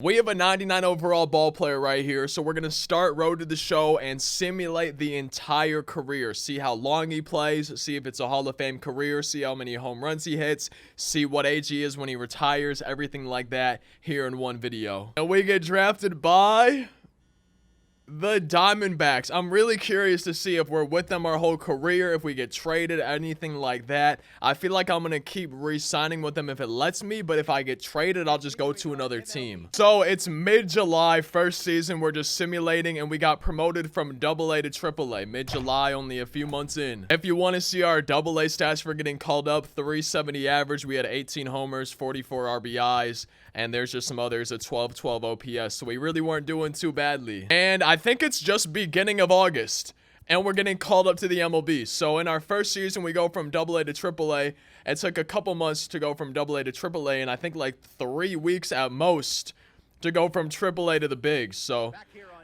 We have a 99 overall ball player right here, so we're going to start Road to the Show and simulate the entire career. See how long he plays, see if it's a Hall of Fame career, see how many home runs he hits, see what age he is when he retires, everything like that here in one video. And we get drafted by the Diamondbacks. I'm really curious to see if we're with them our whole career, if we get traded, anything like that. I feel like I'm going to keep re-signing with them if it lets me, but if I get traded, I'll just go to another team. So it's mid-July, first season, we're just simulating, and we got promoted from AA to AAA. Mid-July, only a few months in. If you want to see our AA stats for getting called up, 370 average, we had 18 homers, 44 RBIs, and there's just some others at 12 OPS, so we really weren't doing too badly. And I think it's just beginning of August, and we're getting called up to the MLB. So in our first season, we go from AA to AAA. It took a couple months to go from AA to AAA, and I think like 3 weeks at most to go from AAA to the bigs. So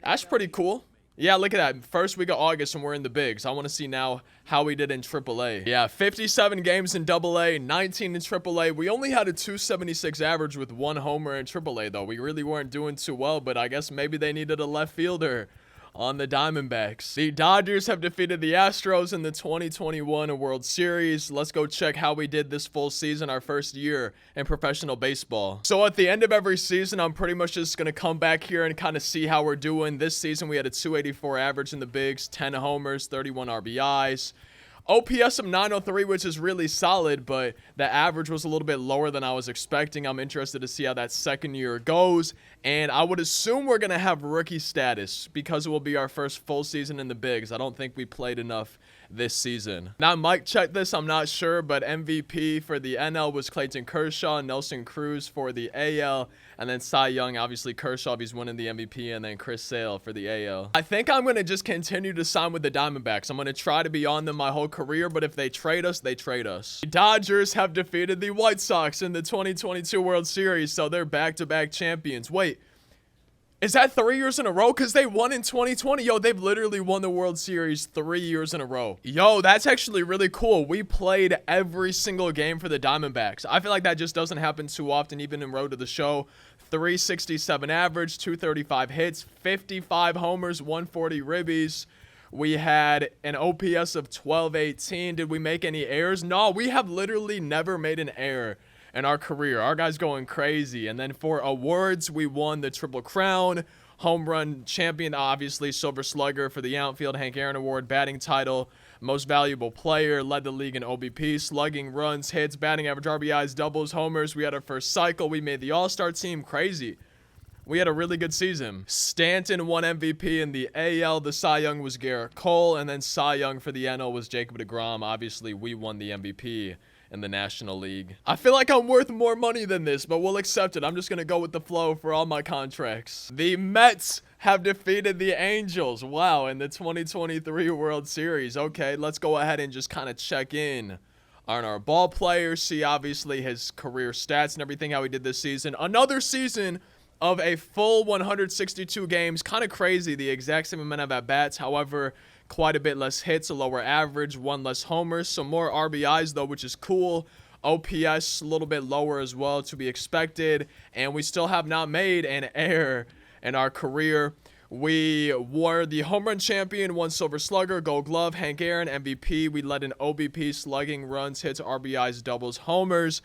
that's pretty cool. Yeah, look at that. First week of August and we're in the bigs. I want to see now how we did in AAA. Yeah, 57 games in AA, 19 in AAA. We only had a 276 average with 1 homer in AAA, though. We really weren't doing too well, but I guess maybe they needed a left fielder on the Diamondbacks. The Dodgers have defeated the Astros in the 2021 World Series. Let's go check how we did this full season, our first year in professional baseball. So at the end of every season, I'm pretty much just going to come back here and kind of see how we're doing. This season, we had a 284 average in the bigs, 10 homers, 31 RBIs. OPS of 903, which is really solid, but the average was a little bit lower than I was expecting. I'm interested to see how that second year goes, and I would assume we're going to have rookie status because it will be our first full season in the bigs. I don't think we played enough this season. Now, Mike, check this. I'm not sure, but MVP for the NL was Clayton Kershaw, Nelson Cruz for the AL, and then Cy Young, obviously Kershaw, he's winning the MVP, and then Chris Sale for the AL. I think I'm going to just continue to sign with the Diamondbacks. I'm going to try to be on them my whole career, but if they trade us, they trade us. The Dodgers have defeated the White Sox in the 2022 World Series, so they're back-to-back champions. Wait, is that 3 years in a row? Because they won in 2020. Yo, they've literally won the World Series 3 years in a row. Yo, that's actually really cool. We played every single game for the Diamondbacks. I feel like that just doesn't happen too often, even in Road to the Show. 367 average, 235 hits, 55 homers, 140 ribbies. We had an OPS of 1218. Did we make any errors? No, we have literally never made an error in our career. Our guy's going crazy. And then for awards, we won the Triple Crown, home run champion, obviously, Silver Slugger for the outfield, Hank Aaron Award, batting title, most valuable player, led the league in OBP, slugging, runs, hits, batting average, RBIs, doubles, homers. We had our first cycle. We made the All-Star team. Crazy. We had a really good season. Stanton won MVP in the AL. The Cy Young was Garrett Cole, and then Cy Young for the NL was Jacob deGrom. Obviously, we won the MVP in the National League. I feel like I'm worth more money than this, but we'll accept it. I'm just going to go with the flow for all my contracts. The Mets have defeated the Angels. Wow, in the 2023 World Series. Okay, let's go ahead and just kind of check in on our ball players, see obviously his career stats and everything, how he did this season. Another season of a full 162 games. Kind of crazy, the exact same amount of at-bats. However, quite a bit less hits, a lower average, 1 less homers, some more RBIs though, which is cool. OPS a little bit lower as well, to be expected, and we still have not made an error in our career. We were the home run champion, 1 Silver Slugger, Gold Glove, Hank Aaron, MVP. We led an OBP, slugging, runs, hits, RBIs, doubles, homers.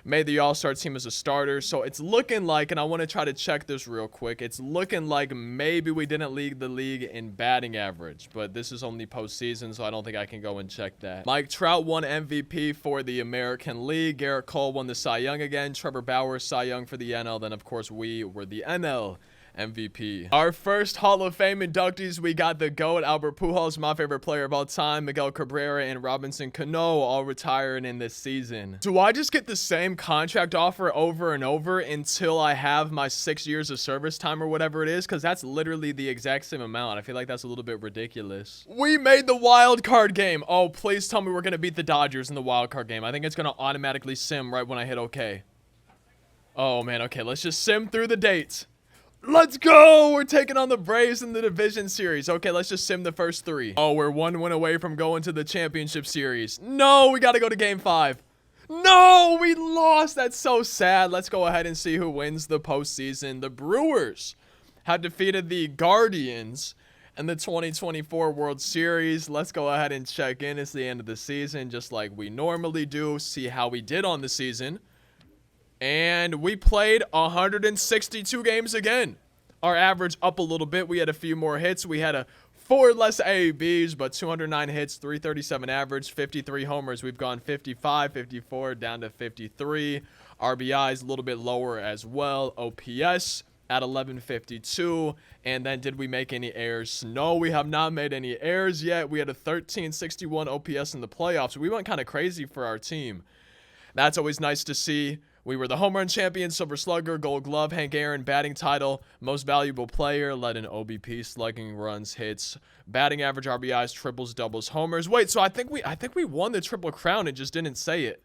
Made the All-Star team as a starter. So it's looking like, and I want to try to check this real quick, it's looking like maybe we didn't lead the league in batting average, but this is only postseason, so I don't think I can go and check that. Mike Trout won MVP for the American League. Garrett Cole won the Cy Young again. Trevor Bauer, Cy Young for the NL. Then, of course, we were the NL MVP. Our first Hall of Fame inductees, we got the GOAT, Albert Pujols, my favorite player of all time, Miguel Cabrera, and Robinson Cano, all retiring in this season. Do I just get the same contract offer over and over until I have my 6 years of service time or whatever it is? Because that's literally the exact same amount. I feel like that's a little bit ridiculous. We made the wild card game. Oh, please tell me we're going to beat the Dodgers in the wild card game. I think it's going to automatically sim right when I hit OK. Oh, man. Okay, let's just sim through the dates. Let's go! We're taking on the Braves in the division series. Okay, let's just sim the first 3. Oh, we're 1 win away from going to the championship series. No, we got to go to game 5. No, we lost. That's so sad. Let's go ahead and see who wins the postseason. The Brewers have defeated the Guardians in the 2024 World Series. Let's go ahead and check in. It's the end of the season, just like we normally do. See how we did on the season. And we played 162 games again. Our average up a little bit. We had a few more hits. We had 4 less AABs, but 209 hits, 337 average, 53 homers. We've gone 55, 54, down to 53. RBIs a little bit lower as well. OPS at 1152. And then did we make any errors? No, we have not made any errors yet. We had a 1361 OPS in the playoffs. We went kind of crazy for our team. That's always nice to see. We were the home run champion, Silver Slugger, Gold Glove, Hank Aaron, batting title, most valuable player, led in OBP, slugging, runs, hits, batting average, RBIs, triples, doubles, homers. Wait, so I think we won the Triple Crown and just didn't say it.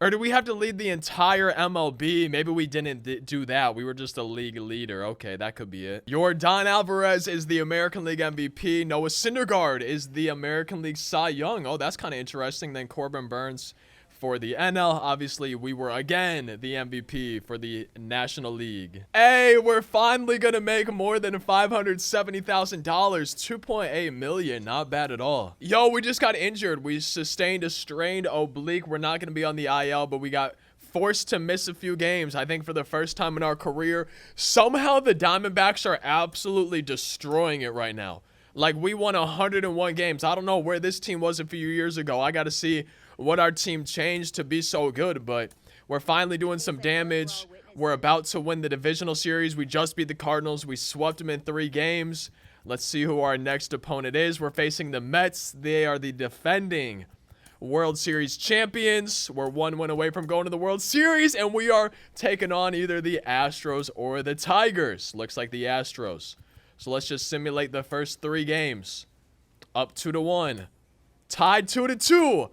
Or do we have to lead the entire MLB? Maybe we didn't do that. We were just a league leader. Okay, that could be it. Yordan Alvarez is the American League MVP. Noah Syndergaard is the American League Cy Young. Oh, that's kind of interesting. Then Corbin Burns for the NL. Obviously, we were again the MVP for the National League. Hey, we're finally gonna make more than $570,000. 2.8 million, not bad at all. Yo, we just got injured. We sustained a strained oblique. We're not gonna be on the IL, but we got forced to miss a few games. I think for the first time in our career. Somehow the Diamondbacks are absolutely destroying it right now. Like, we won 101 games. I don't know where this team was a few years ago. I gotta see what our team changed to be so good, but we're finally doing some damage. We're about to win the divisional series. We just beat the Cardinals. We swept them in 3 games. Let's see who our next opponent is. We're facing the Mets. They are the defending World Series champions. We're 1 win away from going to the World Series, and we are taking on either the Astros or the Tigers. Looks like the Astros. So let's just simulate the first 3 games. Up 2-1. Tied 2-2.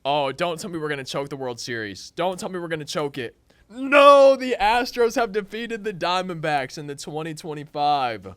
Oh, don't tell me we're going to choke the World Series. Don't tell me we're going to choke it. No, the Astros have defeated the Diamondbacks in the 2025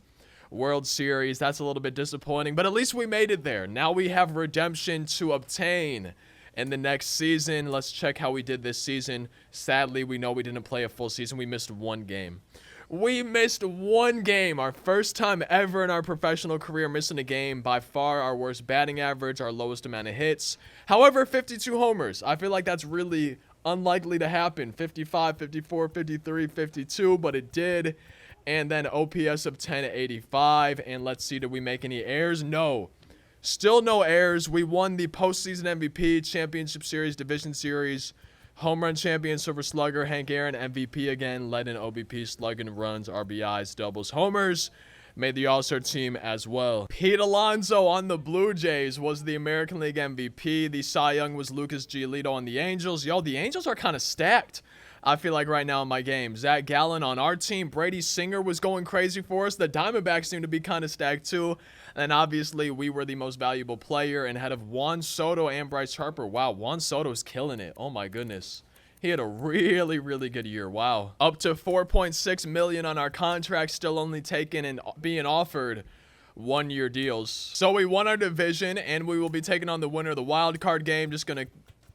World Series. That's a little bit disappointing, but at least we made it there. Now we have redemption to obtain in the next season. Let's check how we did this season. Sadly, we know we didn't play a full season. We missed 1 game. We missed 1 game, our first time ever in our professional career missing a game. By far our worst batting average, our lowest amount of hits. However, 52 homers. I feel like that's really unlikely to happen. 55, 54, 53, 52, but it did. And then OPS of 1085. And let's see, did we make any errors? No. Still no errors. We won the postseason MVP, championship series, division series, home run champion, Silver Slugger, Hank Aaron, MVP again, led in OBP, slugging, runs, RBIs, doubles, homers. Made the All-Star team as well. Pete Alonso on the Blue Jays was the American League MVP. The Cy Young was Lucas Giolito on the Angels. Yo, the Angels are kind of stacked, I feel like, right now in my game. Zach Gallen on our team. Brady Singer was going crazy for us. The Diamondbacks seem to be kind of stacked too. And obviously, we were the most valuable player and ahead of Juan Soto and Bryce Harper. Wow, Juan Soto's killing it. Oh my goodness. He had a really, really good year. Wow. Up to $4.6 million on our contract, still only taken and being offered 1-year deals. So we won our division, and we will be taking on the winner of the wild card game. Just going to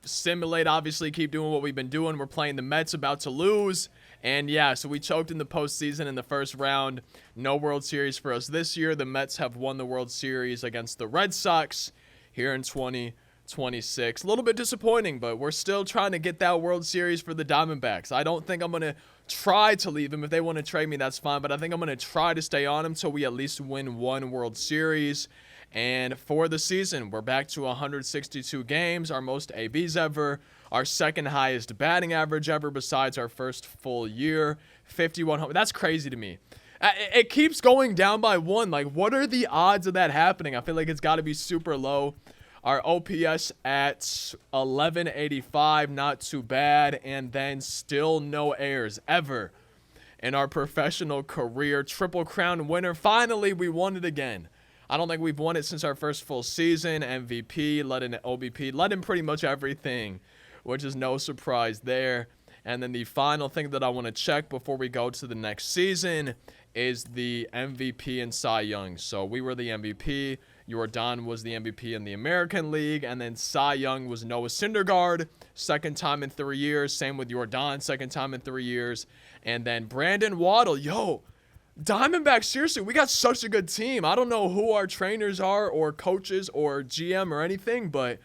simulate, obviously, keep doing what we've been doing. We're playing the Mets, about to lose. And yeah, so we choked in the postseason in the first round. No World Series for us this year. The Mets have won the World Series against the Red Sox here in 2026. A little bit disappointing, but we're still trying to get that World Series for the Diamondbacks. I don't think I'm going to try to leave them. If they want to trade me, that's fine. But I think I'm going to try to stay on them until we at least win 1 World Series. And for the season, we're back to 162 games, our most ABs ever, our second highest batting average ever besides our first full year, 51 home. That's crazy to me. It keeps going down by 1. Like, what are the odds of that happening? I feel like it's got to be super low. Our OPS at 1185, not too bad. And then still no errors ever in our professional career. Triple Crown winner. Finally, we won it again. I don't think we've won it since our first full season. MVP, led in OBP, led in pretty much everything, which is no surprise there. And then the final thing that I want to check before we go to the next season is the MVP and Cy Young. So we were the MVP Jordan was the MVP in the American League. And then Cy Young was Noah Syndergaard, second time in 3 years. Same with Jordan, second time in 3 years. And then Brandon Waddle. Yo, Diamondbacks, seriously, we got such a good team. I don't know who our trainers are or coaches or GM or anything, but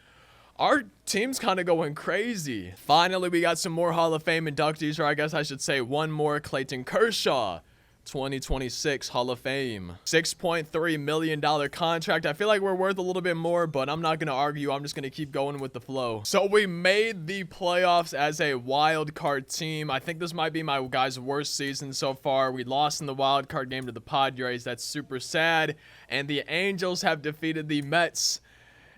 our team's kind of going crazy. Finally, we got some more Hall of Fame inductees, or I guess I should say one more. Clayton Kershaw, 2026 Hall of Fame. $6.3 million contract. I feel like we're worth a little bit more, but I'm not going to argue. I'm just going to keep going with the flow. So we made the playoffs as a wild card team. I think this might be my guys' worst season so far. We lost in the wild card game to the Padres. That's super sad. And the Angels have defeated the Mets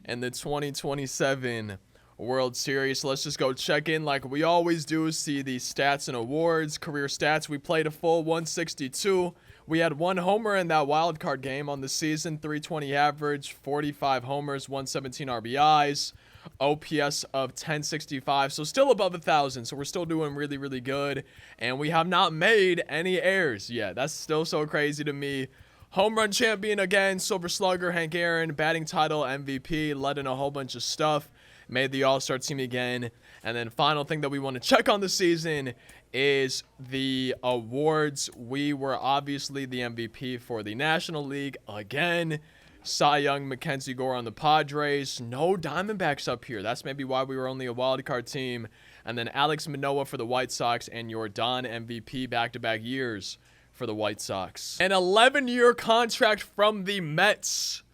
in the 2027 World Series. So let's just go check in like we always do, see the stats and awards, career stats. We played a full 162. We had 1 homer in that wild card game on the season, 320 average, 45 homers, 117 RBIs, OPS of 1065. So still above 1,000. So we're still doing really, really good. And we have not made any errors yet. That's still so crazy to me. Home run champion again, Silver Slugger, Hank Aaron, batting title, MVP, led in a whole bunch of stuff, made the All-Star team again. And then final thing that we want to check on the season is the awards. We were obviously the MVP for the National League again. Cy Young, Mackenzie Gore on the Padres. No Diamondbacks up here. That's maybe why we were only a wild card team. And then Alex Manoah for the White Sox and Jordan MVP back-to-back years for the White Sox. An 11-year contract from the Mets.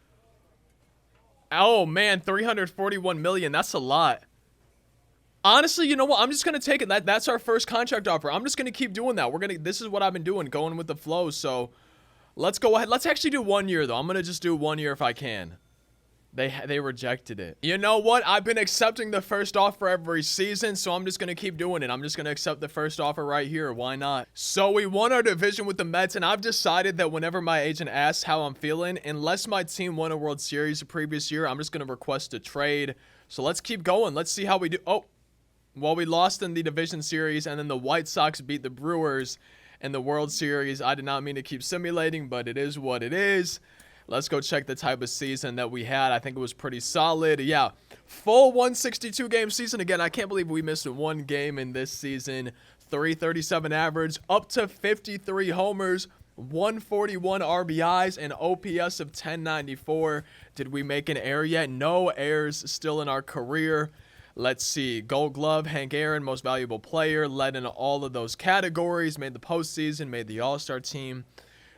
Oh man, $341 million. That's a lot. Honestly, you know what? I'm just gonna take it. That's our first contract offer. I'm just gonna keep doing that. This is what I've been doing, going with the flow. So let's go ahead. Let's actually do 1 year though. I'm gonna just do 1 year if I can. They rejected it. You know what? I've been accepting the first offer every season, so I'm just going to keep doing it. I'm just going to accept the first offer right here. Why not? So we won our division with the Mets, and I've decided that whenever my agent asks how I'm feeling, unless my team won a World Series the previous year, I'm just going to request a trade. So let's keep going. Let's see how we do. Oh, well, we lost in the division series, and then the White Sox beat the Brewers in the World Series. I did not mean to keep simulating, but it is what it is. Let's go check the type of season that we had. I think it was pretty solid. Yeah, full 162-game season. Again, I can't believe we missed 1 game in this season. 337 average, up to 53 homers, 141 RBIs, and OPS of 1094. Did we make an error yet? No errors still in our career. Let's see. Gold Glove, Hank Aaron, most valuable player, led in all of those categories, made the postseason, made the All-Star team.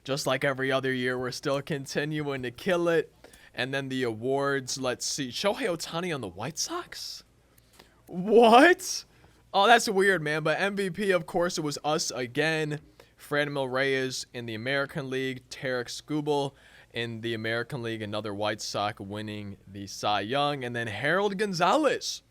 Just like every other year, we're still continuing to kill it. And then the awards, let's see. Shohei Ohtani on the White Sox? What? Oh, that's weird, man. But MVP, of course, it was us again. Franmil Reyes in the American League. Tarek Skubal in the American League. Another White Sox winning the Cy Young. And then Harold Gonzalez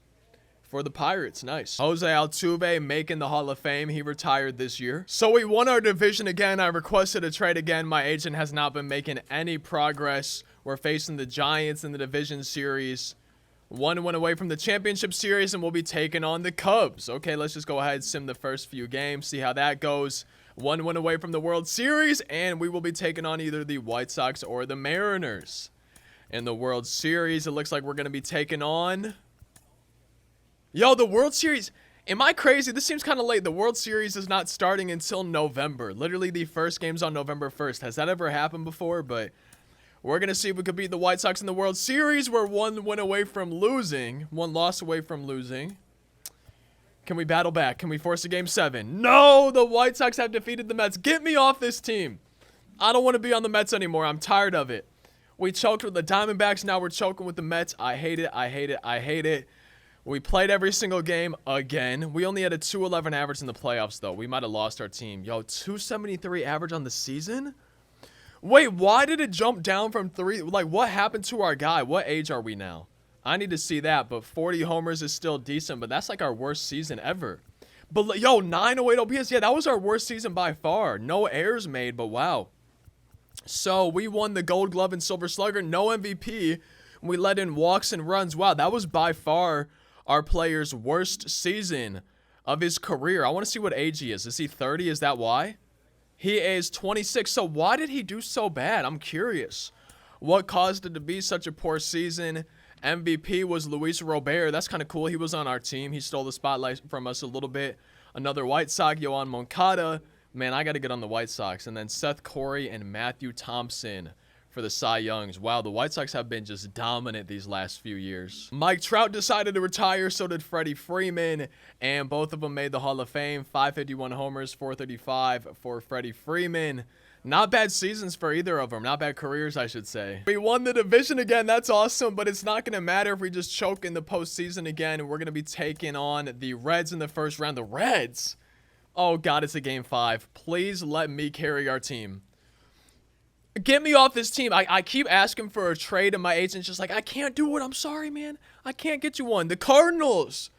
for the Pirates. Nice. Jose Altuve making the Hall of Fame. He retired this year. So we won our division again. I requested a trade again. My agent has not been making any progress. We're facing the Giants in the division series. 1 win away from the championship series, and we'll be taking on the Cubs. Okay, let's just go ahead and sim the first few games, see how that goes. 1 win away from the World Series, and we will be taking on either the White Sox or the Mariners. In the World Series, it looks like we're going to be taking on... Yo, the World Series, am I crazy? This seems kind of late. The World Series is not starting until November. Literally, the first game's on November 1st. Has that ever happened before? But we're going to see if we could beat the White Sox in the World Series. We're 1 win away from losing. 1 loss away from losing. Can we battle back? Can we force a Game 7? No, the White Sox have defeated the Mets. Get me off this team. I don't want to be on the Mets anymore. I'm tired of it. We choked with the Diamondbacks. Now we're choking with the Mets. I hate it. I hate it. I hate it. We played every single game again. We only had a 211 average in the playoffs, though. We might have lost our team. Yo, 273 average on the season? Wait, why did it jump down from 3? Like, what happened to our guy? What age are we now? I need to see that, but 40 homers is still decent, but that's like our worst season ever. But, yo, 908 OPS. Yeah, that was our worst season by far. No errors made, but wow. So, we won the Gold Glove and Silver Slugger. No MVP. We let in walks and runs. Wow, that was by far our player's worst season of his career. I want to see what age he is. Is he 30? Is that why? He is 26. So why did he do so bad? I'm curious. What caused it to be such a poor season? MVP was Luis Robert. That's kind of cool. He was on our team. He stole the spotlight from us a little bit. Another White Sox, Yoan Moncada. Man, I got to get on the White Sox. And then Seth Corey and Matthew Thompson for the Cy Youngs. Wow, the White Sox have been just dominant these last few years. Mike Trout decided to retire, so did Freddie Freeman, and both of them made the Hall of Fame. 551 homers, 435 for Freddie Freeman. Not bad seasons for either of them. Not bad careers, I should say. We won the division again. That's awesome, but it's not going to matter if we just choke in the postseason again. We're going to be taking on the Reds in the first round. The Reds? Oh, God, it's a game 5. Please let me carry our team. Get me off this team. I keep asking for a trade, and my agent's just like, I can't do it. I'm sorry, man. I can't get you one. The Cardinals.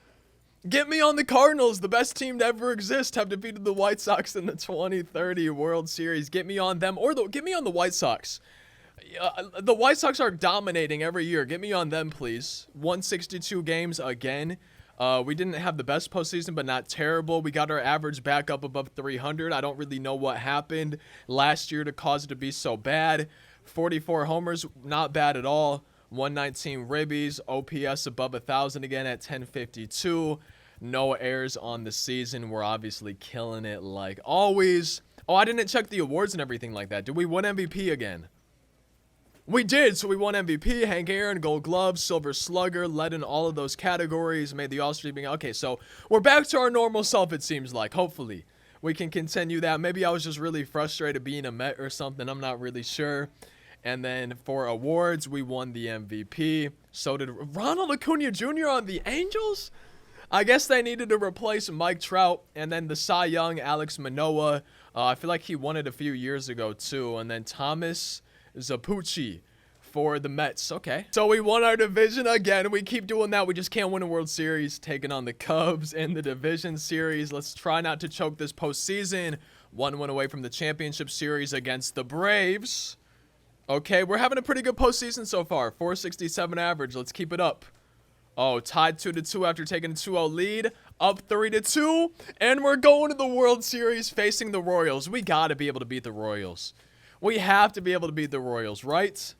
Get me on the Cardinals. The best team to ever exist have defeated the White Sox in the 2030 World Series. Get me on them. Or get me on the White Sox. The White Sox are dominating every year. Get me on them, please. 162 games again. We didn't have the best postseason, but not terrible. We got our average back up above 300. I don't really know what happened last year to cause it to be so bad. 44 homers, not bad at all. 119 ribbies, OPS above 1,000 again at 1052. No errors on the season. We're obviously killing it like always. Oh, I didn't check the awards and everything like that. Did we win MVP again? We did, so we won MVP, Hank Aaron, Gold Glove, Silver Slugger, led in all of those categories, made the All-Star team. Okay, so we're back to our normal self, it seems like. Hopefully, we can continue that. Maybe I was just really frustrated being a Met or something. I'm not really sure. And then for awards, we won the MVP. So did Ronald Acuna Jr. on the Angels? I guess they needed to replace Mike Trout. And then the Cy Young, Alex Manoah. I feel like he won it a few years ago, too. And then Thomas Zapucci for the Mets. Okay. So we won our division again. We keep doing that. We just can't win a World Series. Taking on the Cubs in the division series. Let's try not to choke this postseason. 1 win away from the championship series against the Braves. Okay, we're having a pretty good postseason so far. 467 average. Let's keep it up. Oh, tied 2-2 after taking a 2-0 lead. Up 3-2. And we're going to the World Series facing the Royals. We got to be able to beat the Royals. We have to be able to beat the Royals, right?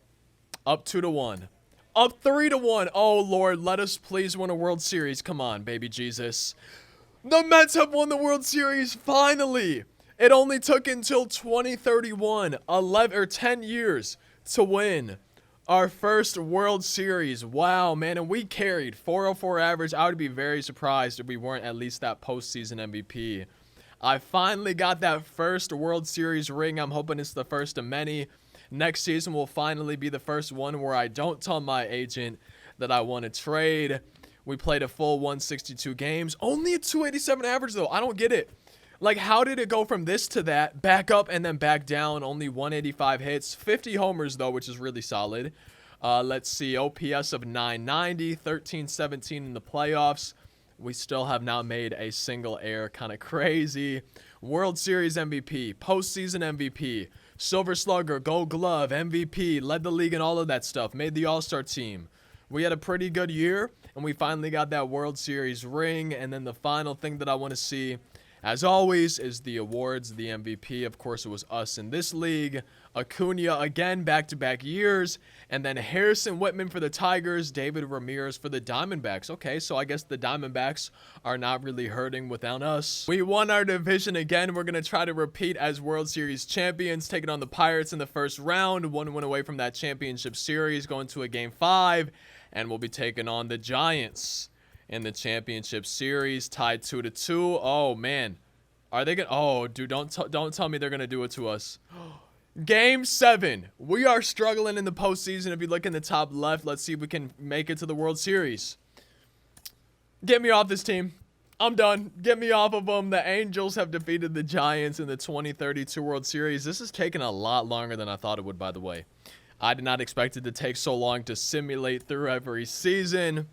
Up 2-1. Up 3-1. Oh, Lord, let us please win a World Series. Come on, baby Jesus. The Mets have won the World Series, finally. It only took until 2031, 10 years to win our first World Series. Wow, man, and we carried 404 average. I would be very surprised if we weren't at least that postseason MVP. I finally got that first World Series ring. I'm hoping it's the first of many. Next season will finally be the first one where I don't tell my agent that I want to trade. We played a full 162 games. Only a 287 average, though. I don't get it. Like, how did it go from this to that, back up and then back down? Only 185 hits, 50 homers, though, which is really solid. Let's see, OPS of 990, 13-17 in the playoffs. We still have not made a single error. Kind of crazy. World Series MVP, postseason MVP, Silver Slugger, Gold Glove, MVP, led the league in all of that stuff, made the All-Star team. We had a pretty good year, and we finally got that World Series ring. And then the final thing that I want to see, as always, is the awards, the MVP. Of course, it was us in this league. Acuna again, back-to-back years. And then Harrison Whitman for the Tigers, David Ramirez for the Diamondbacks. Okay, so I guess the Diamondbacks are not really hurting without us. We won our division again. We're going to try to repeat as World Series champions, taking on the Pirates in the first round. 1 win away from that championship series, going to a Game 5. And we'll be taking on the Giants in the championship series, tied 2-2. Oh, man. Are they going to... Oh, dude, don't tell me they're going to do it to us. Game 7. We are struggling in the postseason. If you look in the top left, let's see if we can make it to the World Series. Get me off this team. I'm done. Get me off of them. The Angels have defeated the Giants in the 2032 World Series. This has taken a lot longer than I thought it would, by the way. I did not expect it to take so long to simulate through every season.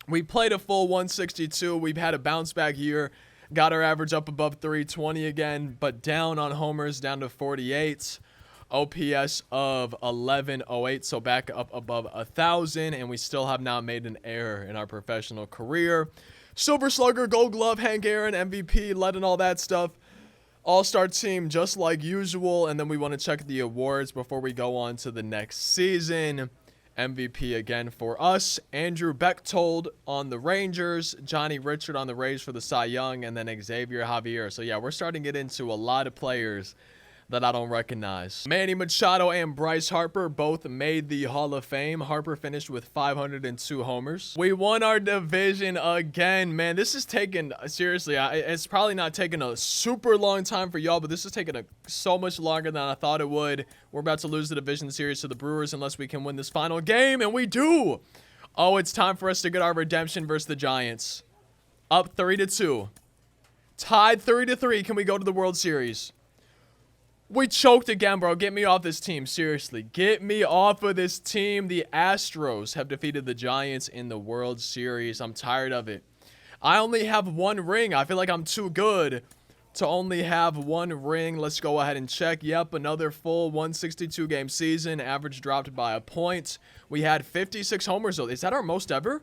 We played a full 162. We've had a bounce back year. Got our average up above 320 again, but down on homers, down to 48. OPS of 1108, so back up above 1,000, and we still have not made an error in our professional career. Silver Slugger, Gold Glove, Hank Aaron, MVP, led and all that stuff. All-Star team just like usual, and then we want to check the awards before we go on to the next season. MVP again for us. Andrew Bechtold on the Rangers, Johnny Richard on the Rays for the Cy Young, and then Xavier Javier. So yeah, we're starting to get into a lot of players that I don't recognize. Manny Machado and Bryce Harper both made the Hall of Fame. Harper finished with 502 homers. We won our division again, man. This is taking, seriously, it's probably not taking a super long time for y'all, but this is taking so much longer than I thought it would. We're about to lose the division series to the Brewers unless we can win this final game, and we do. Oh, it's time for us to get our redemption versus the Giants. Up 3-2. Tied 3-3. Can we go to the World Series? We choked again, bro. Get me off this team. Seriously. Get me off of this team. The Astros have defeated the Giants in the World Series. I'm tired of it. I only have one ring. I feel like I'm too good to only have one ring. Let's go ahead and check. Yep, another full 162 game season. Average dropped by a point. We had 56 homers, though. Is that our most ever?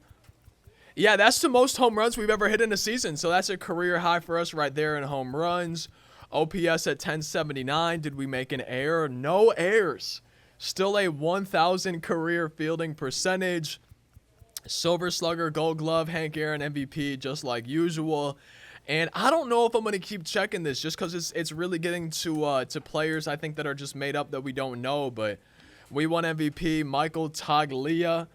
Yeah, that's the most home runs we've ever hit in a season. So that's a career high for us right there in home runs. OPS at 1079. Did we make an error? No errors. Still a 1,000 career fielding percentage. Silver Slugger, Gold Glove, Hank Aaron, MVP, just like usual. And I don't know if I'm going to keep checking this just because it's really getting to players I think that are just made up that we don't know. But we won MVP. Michael Toglia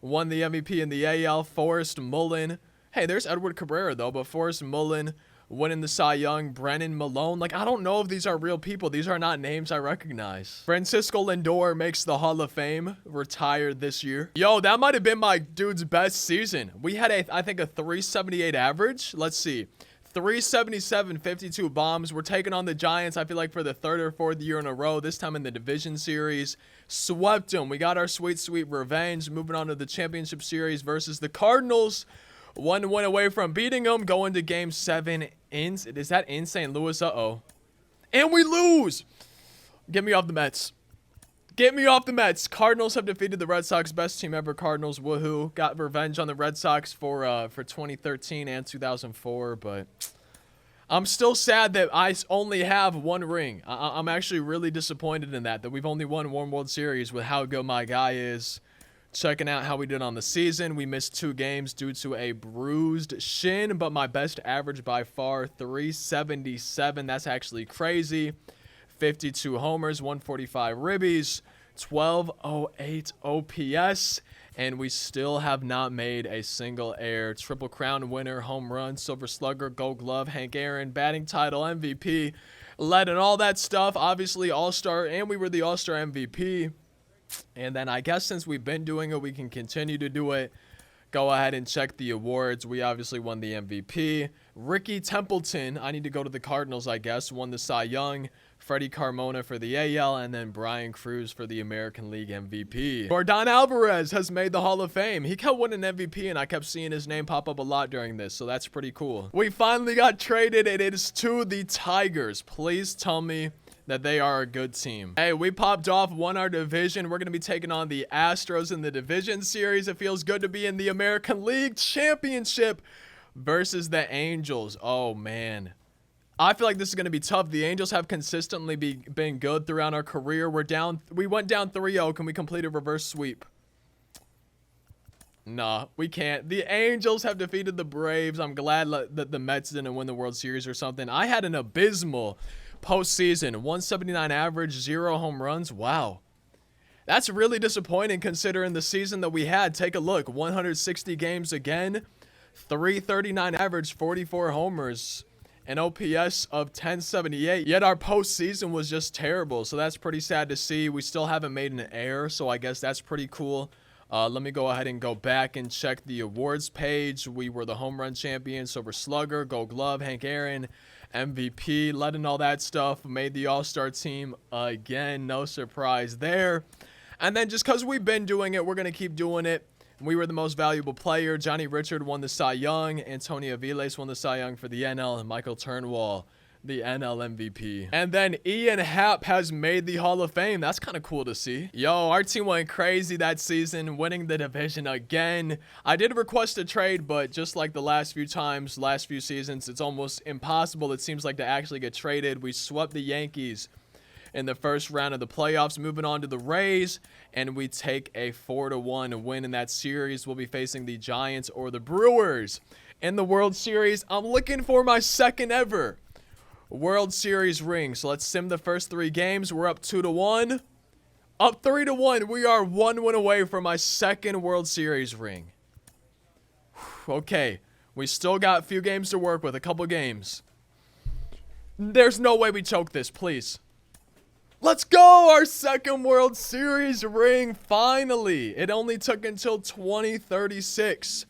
won the MVP in the AL. Forrest Mullen. Hey, there's Edward Cabrera, though, but Forrest Mullen winning the Cy Young. Brennan Malone. Like, I don't know if these are real people. These are not names I recognize. Francisco Lindor makes the Hall of Fame. Retired this year. Yo, that might have been my dude's best season. We had, I think, a 378 average. Let's see. 377, 52 bombs. We're taking on the Giants, I feel like, for the third or fourth year in a row. This time in the division series. Swept them. We got our sweet, sweet revenge. Moving on to the championship series versus the Cardinals. One win away from beating them. Going to game 7 is that in St. Louis? Uh-oh. And we lose. Get me off the Mets. Get me off the Mets. Cardinals have defeated the Red Sox. Best team ever. Cardinals. Woohoo. Got revenge on the Red Sox for 2013 and 2004. But I'm still sad that I only have one ring. I'm actually really disappointed in that we've only won one World Series with how good my guy is. Checking out how we did on the season. We missed 2 games due to a bruised shin, but my best average by far, 377. That's actually crazy. 52 homers, 145 ribbies, 1208 OPS, and we still have not made a single error. Triple Crown winner, home run, Silver Slugger, Gold Glove, Hank Aaron, batting title, MVP, led and all that stuff. Obviously, All-Star, and we were the All-Star MVP. And then I guess since we've been doing it, we can continue to do it. Go ahead and check the awards. We obviously won the MVP. Ricky Templeton, I need to go to the Cardinals, I guess, won the Cy Young. Freddie Carmona for the AL, and then Brian Cruz for the American League MVP. Yordan Alvarez has made the Hall of Fame. He kept winning MVP, and I kept seeing his name pop up a lot during this, so that's pretty cool. We finally got traded, and it is to the Tigers. Please tell me that they are a good team. Hey, we popped off, won our division. We're going to be taking on the Astros in the division series. It feels good to be in the American League Championship versus the Angels. Oh, man. I feel like this is going to be tough. The Angels have consistently been good throughout our career. We went down 3-0. Can we complete a reverse sweep? Nah, we can't. The Angels have defeated the Braves. I'm glad that the Mets didn't win the World Series or something. I had an abysmal postseason. 179 average, 0 home runs. Wow. That's really disappointing considering the season that we had. Take a look. 160 games again. 339 average, 44 homers. An OPS of 1078. Yet our postseason was just terrible. So that's pretty sad to see. We still haven't made an error. So I guess that's pretty cool. Let me go ahead and go back and check the awards page. We were the home run champion, Silver Slugger, Gold Glove, Hank Aaron, MVP, led and all that stuff. Made the All-Star team again. No surprise there. And then just because we've been doing it, we're going to keep doing it. We were the most valuable player. Johnny Richard won the Cy Young. Antonio Viles won the Cy Young for the NL. And Michael Turnwall, The NL MVP. And then Ian Happ has made the Hall of Fame. That's kind of cool to see. Yo, our team went crazy that season, winning the division again. I did request a trade, but just like the last few times, last few seasons, it's almost impossible, it seems like, to actually get traded. We swept the Yankees in the first round of the playoffs, moving on to the Rays, and we take a 4-1 win in that series. We'll be facing the Giants or the Brewers in the World Series. I'm looking for my second ever World Series ring. So let's sim the first 3 games. We're up 2-1. Up 3-1. We are 1 win away from my second World Series ring. Okay. We still got a few games to work with. A couple games. There's no way we choke this, please. Let's go! Our second World Series ring, finally. It only took until 2036.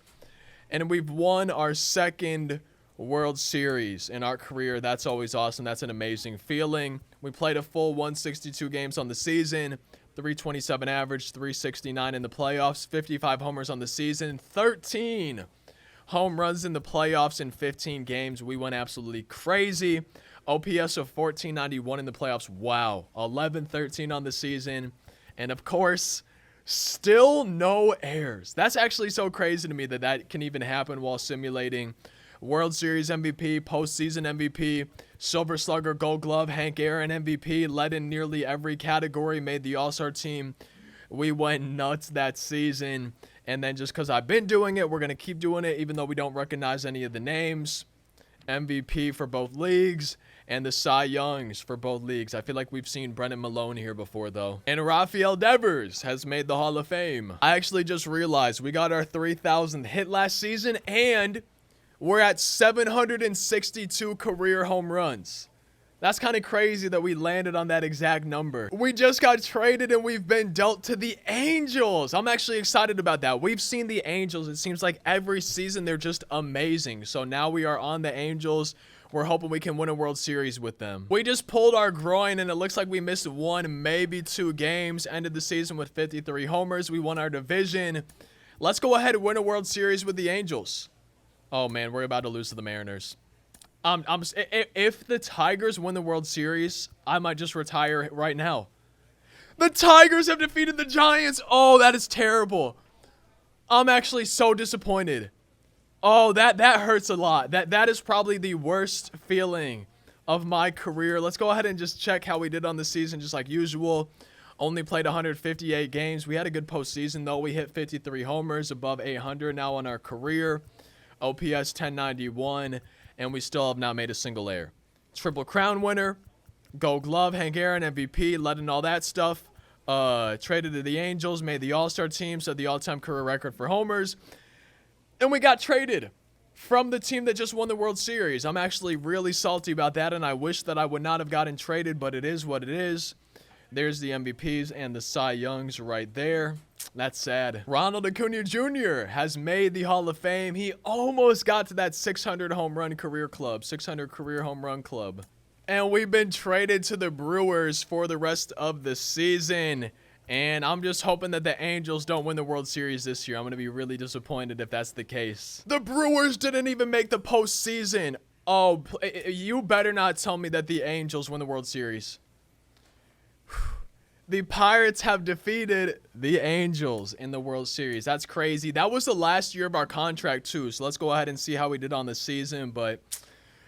And we've won our second World Series in our career. That's always awesome. That's an amazing feeling. We played a full 162 games on the season, 327 average, 369 in the playoffs, 55 homers on the season, 13 home runs in the playoffs in 15 games. We went absolutely crazy. OPS of 1491 in the playoffs. Wow. 11-13 on the season. And of course, still no errors. That's actually so crazy to me that that can even happen while simulating World Series MVP, postseason MVP, Silver Slugger, Gold Glove, Hank Aaron MVP, led in nearly every category, made the All-Star team. We went nuts that season. And then just because I've been doing it, we're going to keep doing it even though we don't recognize any of the names. MVP for both leagues and the Cy Youngs for both leagues. I feel like we've seen Brennan Malone here before, though. And Rafael Devers has made the Hall of Fame. I actually just realized we got our 3,000th hit last season, and we're at 762 career home runs. That's kind of crazy that we landed on that exact number. We just got traded and we've been dealt to the Angels. I'm actually excited about that. We've seen the Angels. It seems like every season they're just amazing. So now we are on the Angels. We're hoping we can win a World Series with them. We just pulled our groin and it looks like we missed 1, maybe 2 games. Ended the season with 53 homers. We won our division. Let's go ahead and win a World Series with the Angels. Oh man, we're about to lose to the Mariners. If the Tigers win the World Series, I might just retire right now. The Tigers have defeated the Giants. Oh, that is terrible. I'm actually so disappointed. Oh, that hurts a lot. That is probably the worst feeling of my career. Let's go ahead and just check how we did on the season, just like usual. Only played 158 games. We had a good postseason, though. We hit 53 homers, above 800 now on our career. OPS 1091. And we still have not made a single error. Triple Crown winner, Gold Glove, Hank Aaron, MVP, led in all that stuff. Traded to the Angels, made the All-Star team, set the all-time career record for homers. And we got traded from the team that just won the World Series. I'm actually really salty about that, and I wish that I would not have gotten traded, but it is what it is. There's the MVPs and the Cy Youngs right there. That's sad. Ronald Acuna Jr. has made the Hall of Fame. He almost got to that 600 home run career club, 600 career home run club. And we've been traded to the Brewers for the rest of the season. And I'm just hoping that the Angels don't win the World Series this year. I'm going to be really disappointed if that's the case. The Brewers didn't even make the postseason. Oh, you better not tell me that the Angels win the World Series. The Pirates have defeated the Angels in the World Series. That's crazy. That was the last year of our contract, too. So let's go ahead and see how we did on the season. But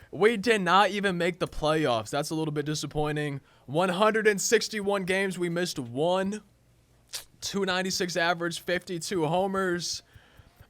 we did not even make the playoffs. That's a little bit disappointing. 161 games. We missed 1. 296 average, 52 homers.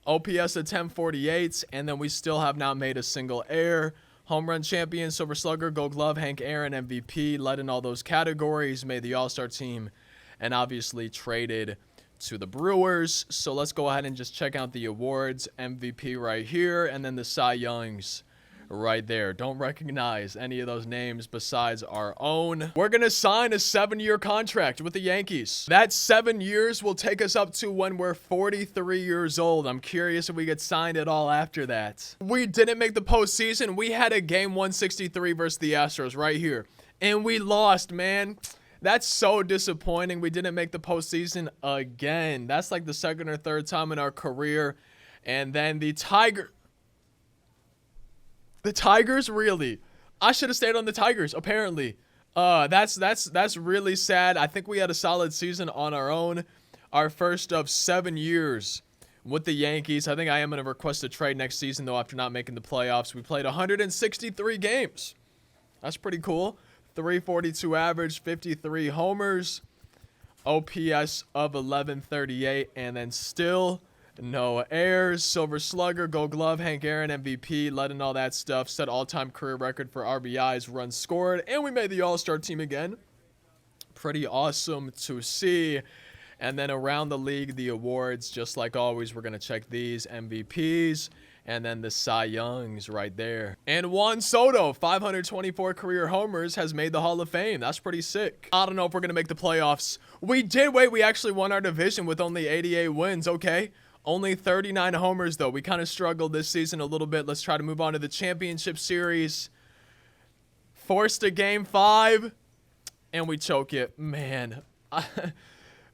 OPS at 1048. And then we still have not made a single error. Home run champion, Silver Slugger, Gold Glove, Hank Aaron, MVP, led in all those categories, made the All-Star team, and obviously traded to the Brewers. So let's go ahead and just check out the awards. MVP right here, and then the Cy Youngs right there. Don't recognize any of those names besides our own. We're going to sign a 7-year contract with the Yankees. That 7 years will take us up to when we're 43 years old. I'm curious if we get signed at all after that. We didn't make the postseason. We had a game 163 versus the Astros right here. And we lost, man. That's so disappointing. We didn't make the postseason again. That's like the second or third time in our career. And then the Tigers, really? I should have stayed on the Tigers, apparently. That's really sad. I think we had a solid season on our own. Our first of 7 years with the Yankees. I think I am going to request a trade next season, though, after not making the playoffs. We played 163 games. That's pretty cool. 342 average, 53 homers, OPS of 1138, and then still no errors. Silver Slugger, Gold Glove, Hank Aaron, MVP, led in all that stuff. Set all-time career record for RBIs, runs scored, and we made the All-Star team again. Pretty awesome to see. And then around the league, the awards, just like always, we're going to check these MVPs and then the Cy Youngs right there. And Juan Soto, 524 career homers, has made the Hall of Fame. That's pretty sick. I don't know if we're going to make the playoffs. We did wait. We actually won our division with only 88 wins. Okay. Only 39 homers, though. We kind of struggled this season a little bit. Let's try to move on to the championship series. Forced a game 5, and we choke it. Man.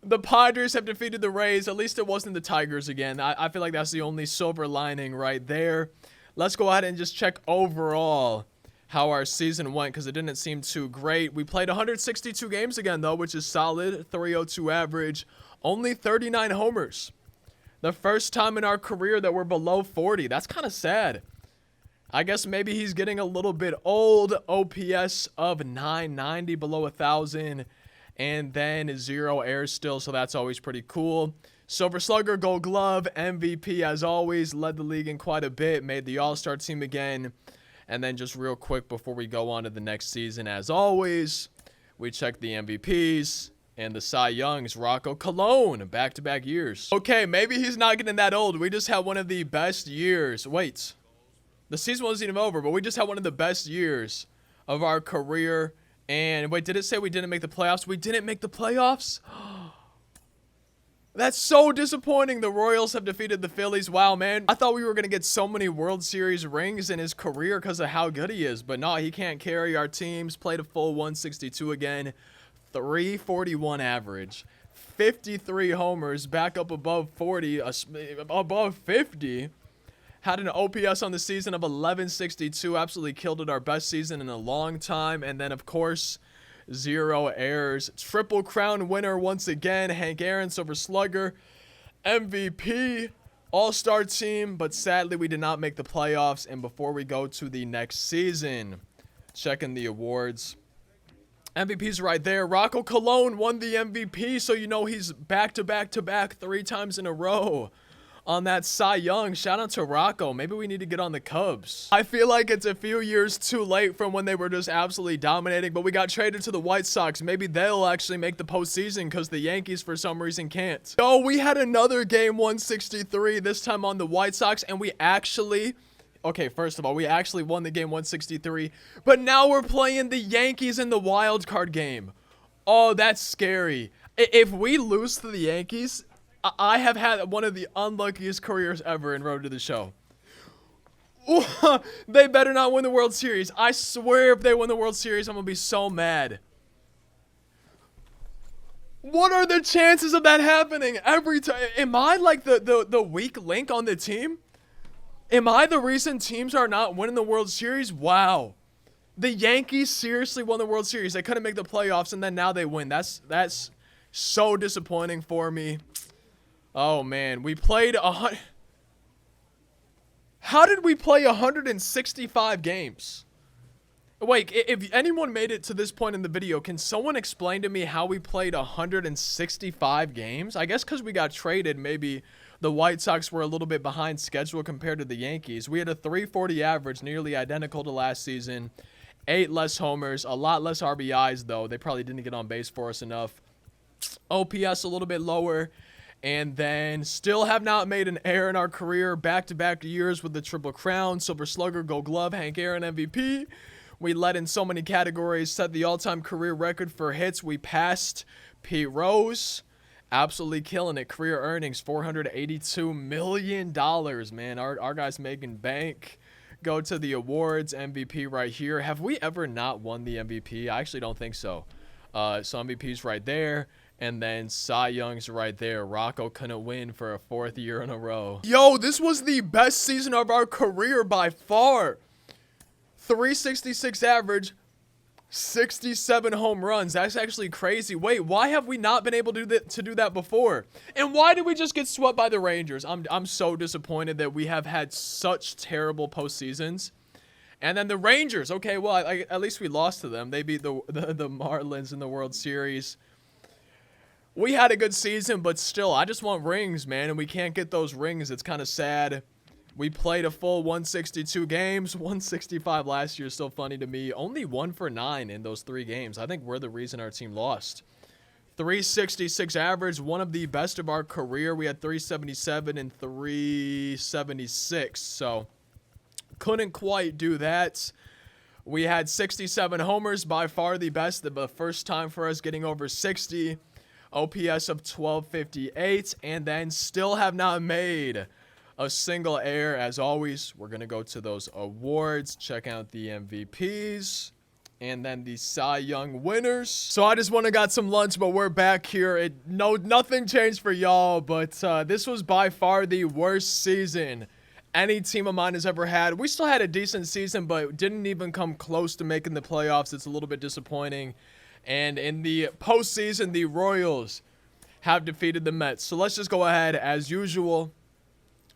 The Padres have defeated the Rays. At least it wasn't the Tigers again. I feel like that's the only silver lining right there. Let's go ahead and just check overall how our season went, because it didn't seem too great. We played 162 games again, though, which is solid. 302 average. Only 39 homers. The first time in our career that we're below 40. That's kind of sad. I guess maybe he's getting a little bit old. OPS of 990, below 1,000. And then 0 errors still, so that's always pretty cool. Silver Slugger, Gold Glove, MVP as always. Led the league in quite a bit. Made the All-Star team again. And then just real quick before we go on to the next season, as always, we check the MVPs. And the Cy Youngs, Rocco Colon, back-to-back years. Okay, maybe he's not getting that old. We just had one of the best years. Wait, the season wasn't even over, but we just had one of the best years of our career. And wait, did it say we didn't make the playoffs? We didn't make the playoffs? That's so disappointing. The Royals have defeated the Phillies. Wow, man. I thought we were going to get so many World Series rings in his career because of how good he is. But no, he can't carry our teams. Played a full 162 again. 341 average. 53 homers. Back up above 40. Above 50. Had an OPS on the season of 1162. Absolutely killed it. Our best season in a long time. And then, of course, 0 errors. Triple Crown winner once again. Hank Aaron, Silver Slugger, MVP, All-Star team. But sadly, we did not make the playoffs. And before we go to the next season, checking the awards. MVP's right there. Rocco Colon won the MVP. So you know he's back-to-back-to-back 3 times in a row. On that Cy Young. Shout out to Rocco. Maybe we need to get on the Cubs. I feel like it's a few years too late from when they were just absolutely dominating, but we got traded to the White Sox. Maybe they'll actually make the postseason because the Yankees for some reason can't. Oh, we had another game 163, this time on the White Sox, and we actually... Okay, first of all, we actually won the game 163, but now we're playing the Yankees in the wild card game. Oh, that's scary. If we lose to the Yankees... I have had one of the unluckiest careers ever in Road to the Show. They better not win the World Series. I swear if they win the World Series, I'm going to be so mad. What are the chances of that happening every time? Am I like the weak link on the team? Am I the reason teams are not winning the World Series? Wow. The Yankees seriously won the World Series. They couldn't make the playoffs, and then now they win. That's so disappointing for me. Oh, man. We played How did we play 165 games? Wait, if anyone made it to this point in the video, can someone explain to me how we played 165 games? I guess because we got traded, maybe the White Sox were a little bit behind schedule compared to the Yankees. We had a 340 average, nearly identical to last season. 8 less homers, a lot less RBIs, though. They probably didn't get on base for us enough. OPS a little bit lower. And then still have not made an error in our career. Back-to-back years with the Triple Crown. Silver Slugger, Gold Glove, Hank Aaron, MVP. We led in so many categories. Set the all-time career record for hits. We passed Pete Rose. Absolutely killing it. Career earnings, $482 million, man. Our guys making bank. Go to the awards. MVP right here. Have we ever not won the MVP? I actually don't think so. So MVP's right there. And then Cy Young's right there. Rocco couldn't win for a 4th year in a row. Yo, this was the best season of our career by far. 366 average, 67 home runs. That's actually crazy. Wait, why have we not been able to do that before? And why did we just get swept by the Rangers? I'm so disappointed that we have had such terrible postseasons. And then the Rangers. Okay, well, at least we lost to them. They beat the Marlins in the World Series. We had a good season, but still, I just want rings, man, and we can't get those rings. It's kind of sad. We played a full 162 games, 165 last year. Still funny to me. Only 1 for 9 in those 3 games. I think we're the reason our team lost. 366 average, one of the best of our career. We had 377 and 376, so couldn't quite do that. We had 67 homers, by far the best. The first time for us getting over 60. OPS of 1258, and then still have not made a single error. As always, we're going to go to those awards, check out the MVPs, and then the Cy Young winners. So I just went and got some lunch, but we're back here. Nothing changed for y'all, but this was by far the worst season any team of mine has ever had. We still had a decent season, but didn't even come close to making the playoffs. It's a little bit disappointing. And in the postseason, the Royals have defeated the Mets. So let's just go ahead, as usual,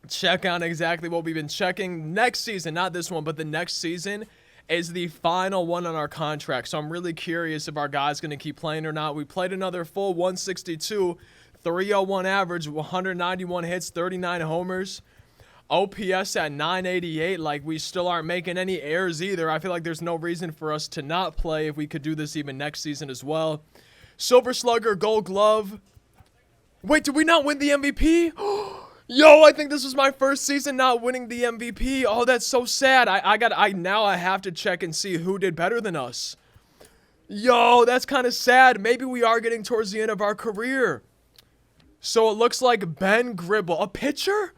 check out exactly what we've been checking. Next season, not this one, but the next season is the final one on our contract. So I'm really curious if our guy's going to keep playing or not. We played another full 162, 301 average, 191 hits, 39 homers. OPS at 988, like we still aren't making any errors either. I feel like there's no reason for us to not play if we could do this even next season as well. Silver Slugger, Gold Glove. Wait, did we not win the MVP? Yo, I think this was my first season not winning the MVP. Oh, that's so sad. Now I have to check and see who did better than us. Yo, that's kind of sad. Maybe we are getting towards the end of our career. So it looks like Ben Gribble, a pitcher?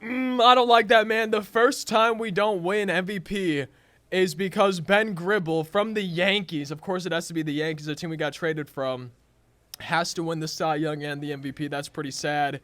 I don't like that, man. The first time we don't win MVP is because Ben Gribble from the Yankees, of course it has to be the Yankees, the team we got traded from, has to win the Cy Young and the MVP. That's pretty sad.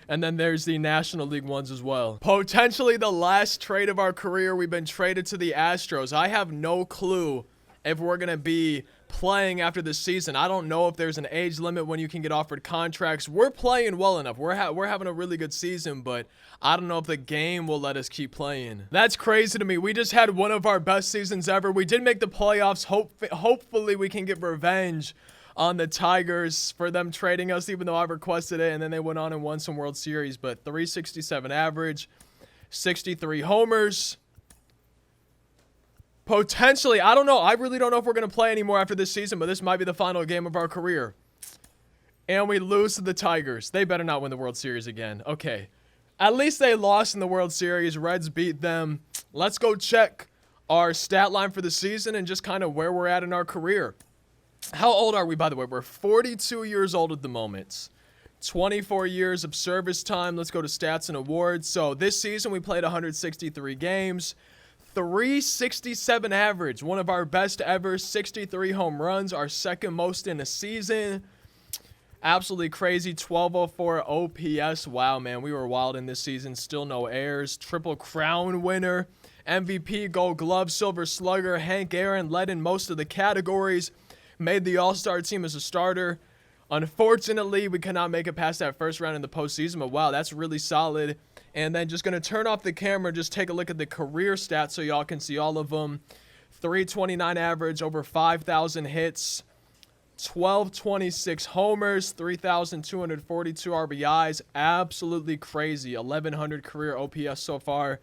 And then there's the National League ones as well. Potentially the last trade of our career. We've been traded to the Astros. I have no clue if we're going to be playing after this season. I don't know if there's an age limit when you can get offered contracts. We're playing well enough. We're having a really good season, but I don't know if the game will let us keep playing. That's crazy to me. We just had one of our best seasons ever. We did make the playoffs. Hopefully we can get revenge on the Tigers for them trading us, even though I requested it, and then they went on and won some World Series. But 367 average, 63 homers. Potentially, I don't know. I really don't know if we're going to play anymore after this season, but this might be the final game of our career. And we lose to the Tigers. They better not win the World Series again. Okay. At least they lost in the World Series. Reds beat them. Let's go check our stat line for the season and just kind of where we're at in our career. How old are we, by the way? We're 42 years old at the moment. 24 years of service time. Let's go to stats and awards. So this season we played 163 games. 367 average, one of our best ever. 63 home runs, our second most in a season. Absolutely crazy. 1204 OPS. Wow, man, we were wild in this season. Still no errors. Triple Crown winner, MVP, Gold Glove, Silver Slugger. Hank Aaron led in most of the categories. Made the All-Star team as a starter. Unfortunately, we cannot make it past that first round in the postseason, but wow, that's really solid. And then just going to turn off the camera, just take a look at the career stats so y'all can see all of them. 329 average, over 5,000 hits, 1226 homers, 3,242 RBIs. Absolutely crazy. 1,100 career OPS so far.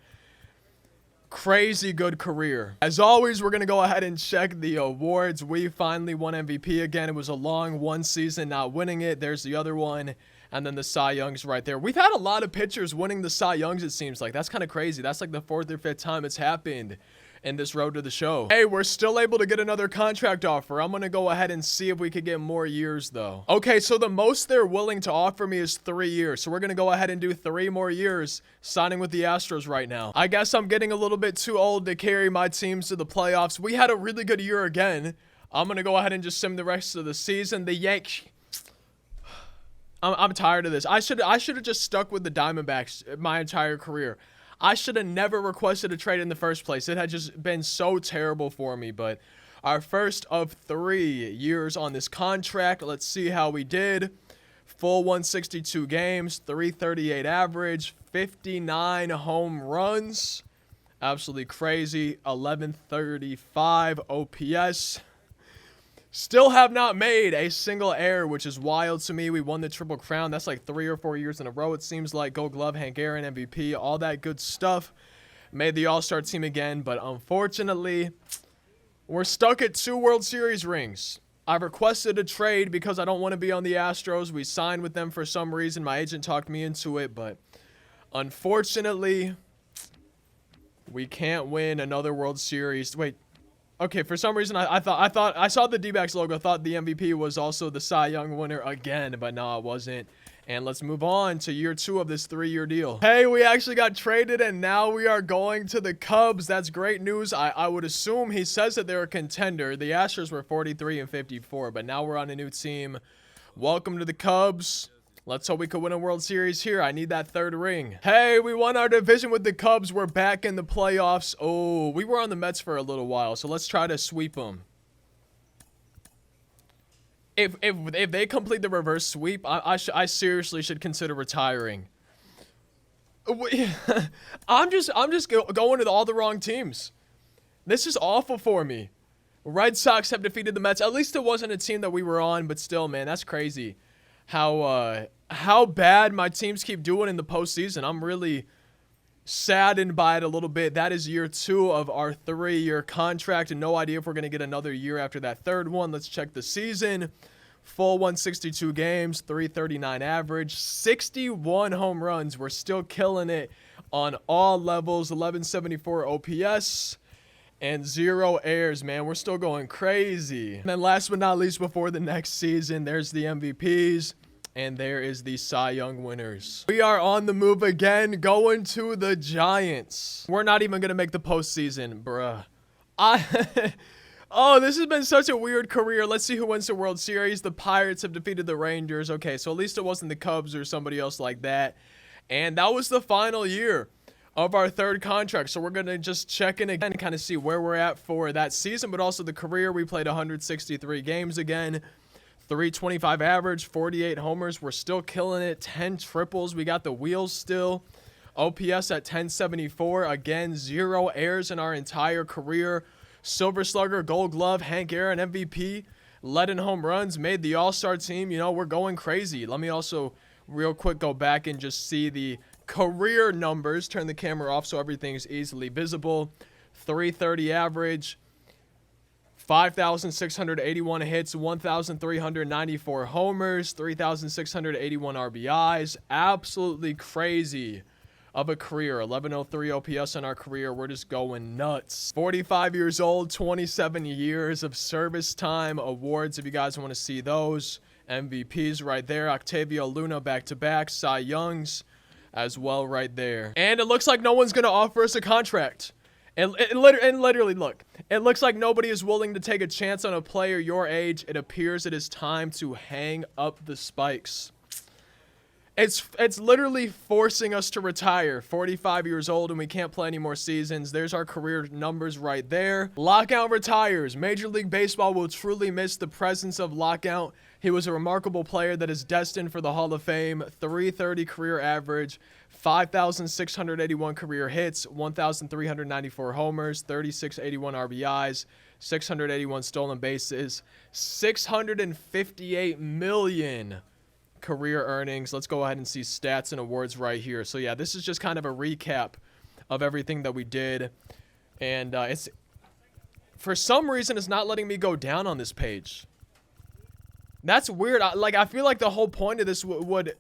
Crazy good career. As always, we're going to go ahead and check the awards. We finally won MVP again. It was a long one season not winning it. There's the other one. And then the Cy Youngs right there. We've had a lot of pitchers winning the Cy Youngs, it seems like. That's kind of crazy. That's like the 4th or 5th time it's happened in this road to the show. Hey, we're still able to get another contract offer. I'm going to go ahead and see if we could get more years, though. Okay, so the most they're willing to offer me is 3 years. So we're going to go ahead and do 3 more years, signing with the Astros right now. I guess I'm getting a little bit too old to carry my teams to the playoffs. We had a really good year again. I'm going to go ahead and just sim the rest of the season. The Yankees... I'm tired of this. I should have just stuck with the Diamondbacks my entire career. I should have never requested a trade in the first place. It had just been so terrible for me. But our first of 3 years on this contract. Let's see how we did. Full 162 games, 338 average, 59 home runs. Absolutely crazy. 1135 OPS. Still have not made a single error, which is wild to me. We won the Triple Crown. That's like 3 or 4 years in a row, it seems like. Gold Glove, Hank Aaron, MVP, all that good stuff. Made the All-Star team again, but unfortunately, we're stuck at 2 World Series rings. I've requested a trade because I don't want to be on the Astros. We signed with them for some reason. My agent talked me into it, but unfortunately, we can't win another World Series. Wait. Okay, for some reason, I thought I saw the D-backs logo, thought the MVP was also the Cy Young winner again, but no, it wasn't. And let's move on to year 2 of this 3-year deal. Hey, we actually got traded, and now we are going to the Cubs. That's great news. I would assume he says that they're a contender. The Astros were 43 and 54, but now we're on a new team. Welcome to the Cubs. Let's hope we could win a World Series here. I need that 3rd ring. Hey, we won our division with the Cubs. We're back in the playoffs. Oh, we were on the Mets for a little while, so let's try to sweep them. If they complete the reverse sweep, I seriously should consider retiring. I'm just going to all the wrong teams. This is awful for me. Red Sox have defeated the Mets. At least it wasn't a team that we were on, but still, man, that's crazy. How bad my teams keep doing in the postseason. I'm really saddened by it a little bit. That is year 2 of our 3-year contract, and no idea if we're going to get another year after that 3rd one. Let's check the season. Full 162 games, 339 average, 61 home runs. We're still killing it on all levels. 1174 OPS. And 0 errors, man. We're still going crazy. And then last but not least, before the next season, there's the MVPs. And there is the Cy Young winners. We are on the move again, going to the Giants. We're not even going to make the postseason, bruh. Oh, this has been such a weird career. Let's see who wins the World Series. The Pirates have defeated the Rangers. Okay, so at least it wasn't the Cubs or somebody else like that. And that was the final year of our 3rd contract. So we're going to just check in again and kind of see where we're at for that season, but also the career. We played 163 games again, 325 average, 48 homers. We're still killing it, 10 triples. We got the wheels still. OPS at 1074. Again, 0 errors in our entire career. Silver Slugger, Gold Glove, Hank Aaron, MVP, led in home runs, made the All-Star team. You know, we're going crazy. Let me also real quick go back and just see the career numbers. Turn the camera off so everything's easily visible. 330 average, 5,681 hits, 1,394 homers, 3,681 RBIs. Absolutely crazy of a career. 1103 OPS in our career. We're just going nuts. 45 years old, 27 years of service time. Awards, if you guys want to see those. MVPs right there. Octavio Luna back-to-back. Cy Youngs as well right there. And it looks like no one's going to offer us a contract. And literally, look, it looks like nobody is willing to take a chance on a player your age. It appears it is time to hang up the spikes. It's literally forcing us to retire. 45 years old and we can't play any more seasons. There's our career numbers right there. Lockout retires. Major League Baseball will truly miss the presence of Lockout. He was a remarkable player that is destined for the Hall of Fame. 330 career average, 5,681 career hits, 1,394 homers, 3,681 RBIs, 681 stolen bases, 658 million career earnings. Let's go ahead and see stats and awards right here. So yeah, this is just kind of a recap of everything that we did, and it's for some reason it's not letting me go down on this page. That's weird. I feel like the whole point of this would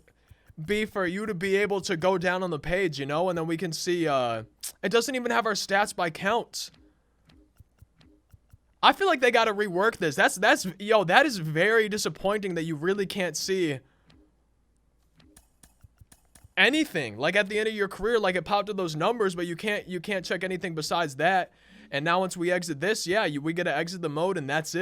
be for you to be able to go down on the page, you know, and then we can see it doesn't even have our stats by count. I feel like they got to rework this. That is very disappointing that you really can't see anything. Like at the end of your career, like it popped to those numbers, but you can't check anything besides that. And now once we exit this, yeah, we get to exit the mode and that's it.